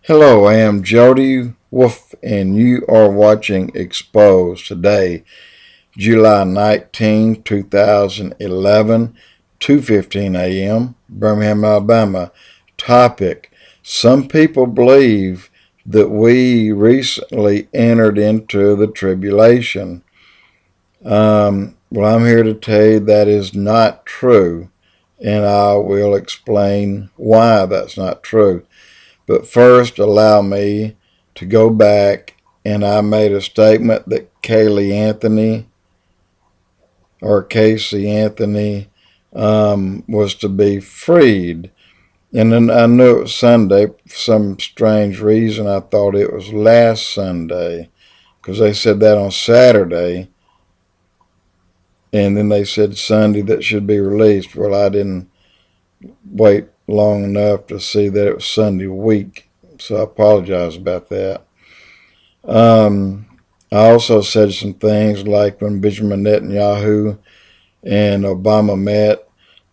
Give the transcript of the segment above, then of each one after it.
Hello, I am Jody Wolf, and you are watching EXPOZ today, July 19, 2011, 2:15 a.m., Birmingham, Alabama. Topic: Some people believe that we recently entered into the tribulation. Well, I'm here to tell you that is not true, and I will explain why that's not true. But first, allow me to go back, and I made a statement that Casey Anthony was to be freed. And then I knew it was Sunday. For some strange reason, I thought it was last Sunday because they said that on Saturday. And then they said Sunday that should be released. Well, I didn't wait long enough to see that it was Sunday week. So I apologize about that. I also said some things like when Benjamin Netanyahu and Obama met,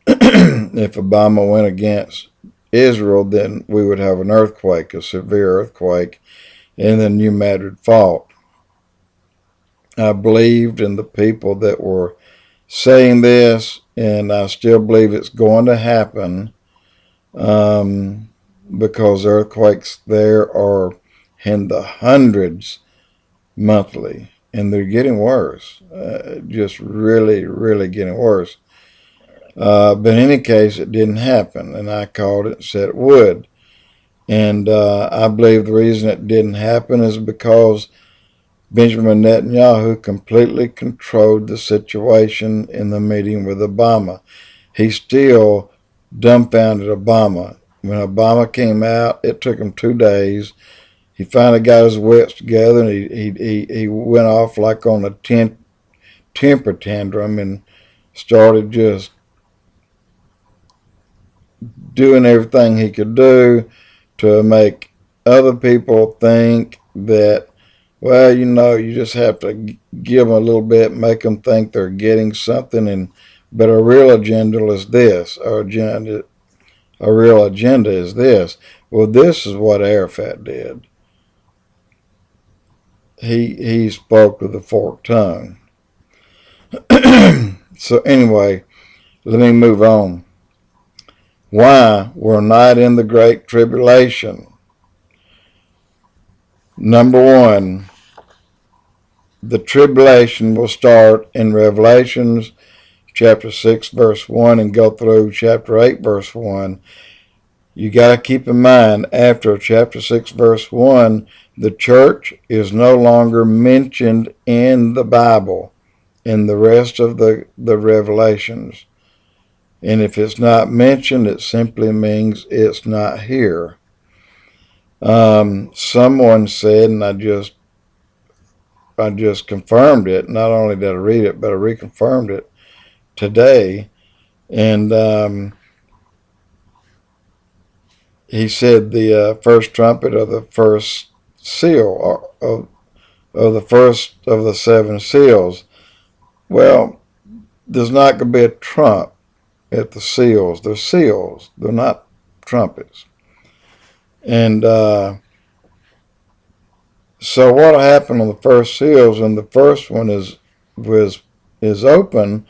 if Obama went against Israel, then we would have an earthquake, a severe earthquake, and then New Madrid fought. I believed in the people that were saying this, and I still believe it's going to happen because earthquakes there are in the hundreds monthly, and they're getting worse, just really, really getting worse. But in any case, it didn't happen, and I called it and said it would. And I believe the reason it didn't happen is because Benjamin Netanyahu completely controlled the situation in the meeting with Obama. He still dumbfounded Obama. When Obama came out, it took him 2 days. He finally got his wits together, and he went off like on a temper tantrum and started just doing everything he could do to make other people think that, well, you just have to give them a little bit, make them think they're getting something, but a real agenda is this. A real agenda is this. Well, this is what Arafat did. He spoke with a forked tongue. So anyway, let me move on. Why we're not in the Great Tribulation. Number one, the tribulation will start in Revelations chapter 6 verse 1 and go through chapter 8 verse 1. You got to keep in mind, after chapter 6 verse 1, the church is no longer mentioned in the Bible in the rest of the Revelations. And if it's not mentioned, it simply means it's not here. Someone said, and I just confirmed it. Not only did I read it, but I reconfirmed it today. And he said the first trumpet of the first seal of the first of the seven seals. Well, there's not going to be a trump at the seals. They're seals. They're not trumpets. And so what will happen on the first seals, and the first one is open,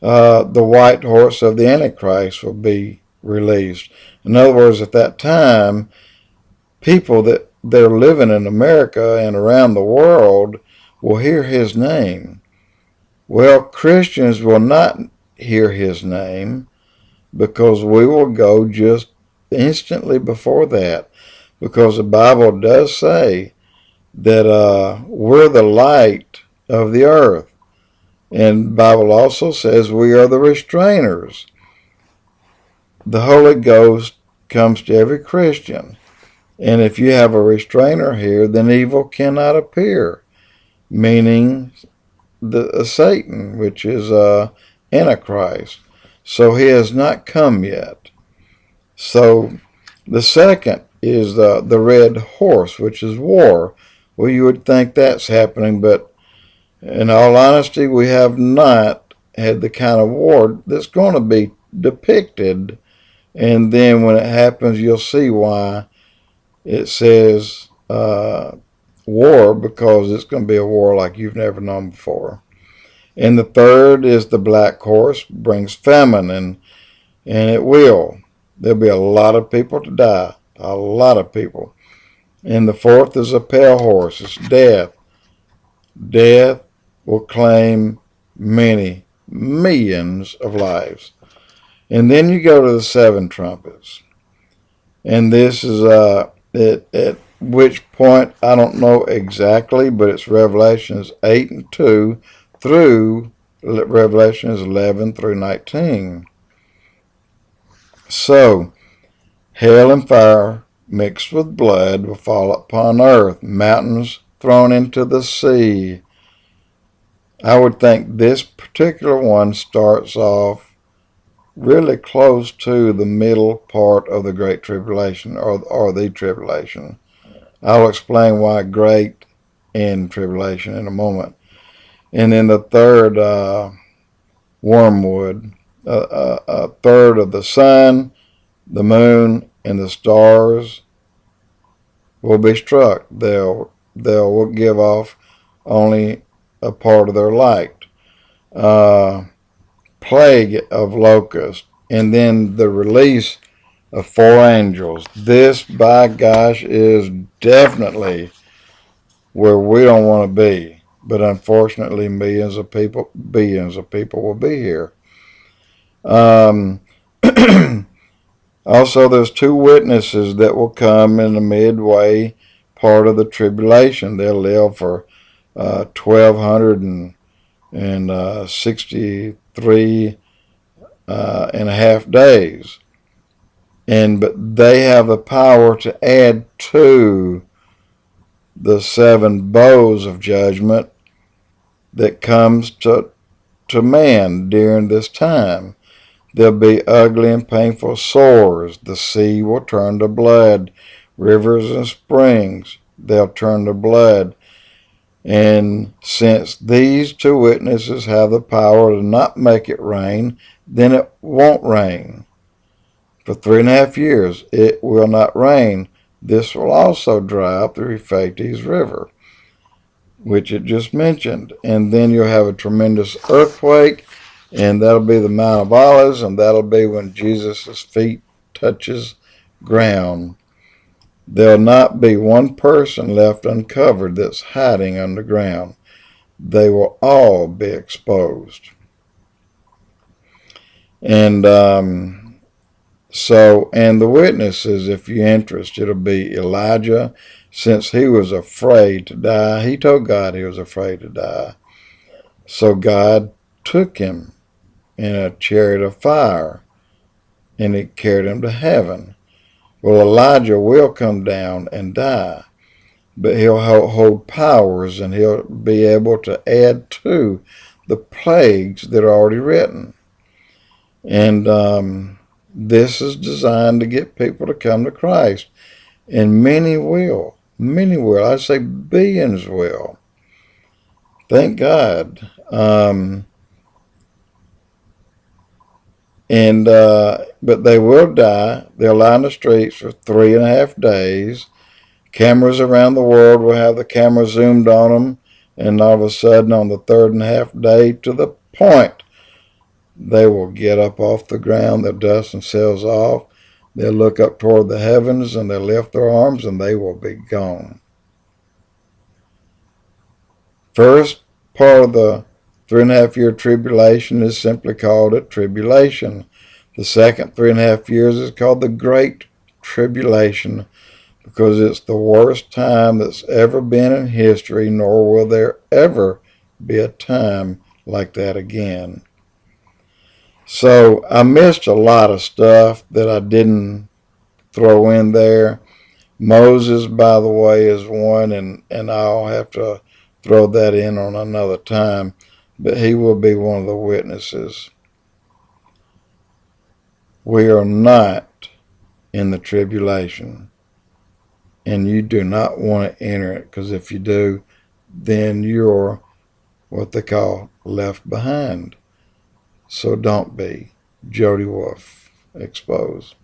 the white horse of the Antichrist will be released. In other words, at that time, people that they're living in America and around the world will hear his name. Well, Christians will not hear his name because we will go just instantly before that, because the Bible does say that we're the light of the earth. And the Bible also says we are the restrainers. The Holy Ghost comes to every Christian. And if you have a restrainer here, then evil cannot appear, meaning Satan, which is Antichrist. So he has not come yet. So the second is the red horse, which is war. Well, you would think that's happening, but in all honesty, we have not had the kind of war that's going to be depicted. And then when it happens, you'll see why it says war, because it's going to be a war like you've never known before. And the third is the black horse, brings famine, and it will. There'll be a lot of people to die, a lot of people. And the fourth is a pale horse, it's death. Death will claim many millions of lives. And then you go to the seven trumpets. And this is at which point, I don't know exactly, but it's Revelations 8 and 2 through Revelations 11 through 19. So, hail and fire mixed with blood will fall upon earth, mountains thrown into the sea. I would think this particular one starts off really close to the middle part of the Great Tribulation, or the Tribulation. I'll explain why great and tribulation in a moment. And then the third, wormwood, a third of the sun, the moon, and the stars will be struck. They'll give off only a part of their light. Plague of locusts, and then the release of 4 angels. This, by gosh, is definitely where we don't want to be. But unfortunately, billions of people will be here. Also, there's 2 witnesses that will come in the midway part of the tribulation. They'll live for 1,263 and a half days. But they have the power to add to the 7 bowls of judgment that comes to man during this time. There'll be ugly and painful sores. The sea will turn to blood. Rivers and springs, they'll turn to blood. And since these 2 witnesses have the power to not make it rain, then it won't rain. For 3.5 years, it will not rain. This will also dry up the Euphrates River, which it just mentioned. And then you'll have a tremendous earthquake, and that'll be the Mount of Olives, and that'll be when Jesus' feet touches ground. There'll not be one person left uncovered that's hiding underground. They will all be exposed. And and the witnesses, if you're interested, it'll be Elijah, since he was afraid to die. He told God he was afraid to die. So God took him in a chariot of fire, and it carried him to heaven. Well, Elijah will come down and die, but he'll hold powers, and he'll be able to add to the plagues that are already written. And this is designed to get people to come to Christ. And many will. Many will. I say billions will. Thank God. But they will die. They'll lie in the streets for 3.5 days. Cameras around the world will have the camera zoomed on them, and all of a sudden on the 3.5 day, to the point, they will get up off the ground. They'll dust themselves off. They'll look up toward the heavens, and they'll lift their arms, and they will be gone. First part of the 3.5 year tribulation is simply called a tribulation. The second 3.5 years is called the Great Tribulation, because it's the worst time that's ever been in history, nor will there ever be a time like that again. So I missed a lot of stuff that I didn't throw in there. Moses, by the way, is one, and I'll have to throw that in on another time, but he will be one of the witnesses. We are not in the tribulation, and you do not want to enter it, because if you do, then you're what they call left behind. So don't be. Jody Wolf, EXPOZ.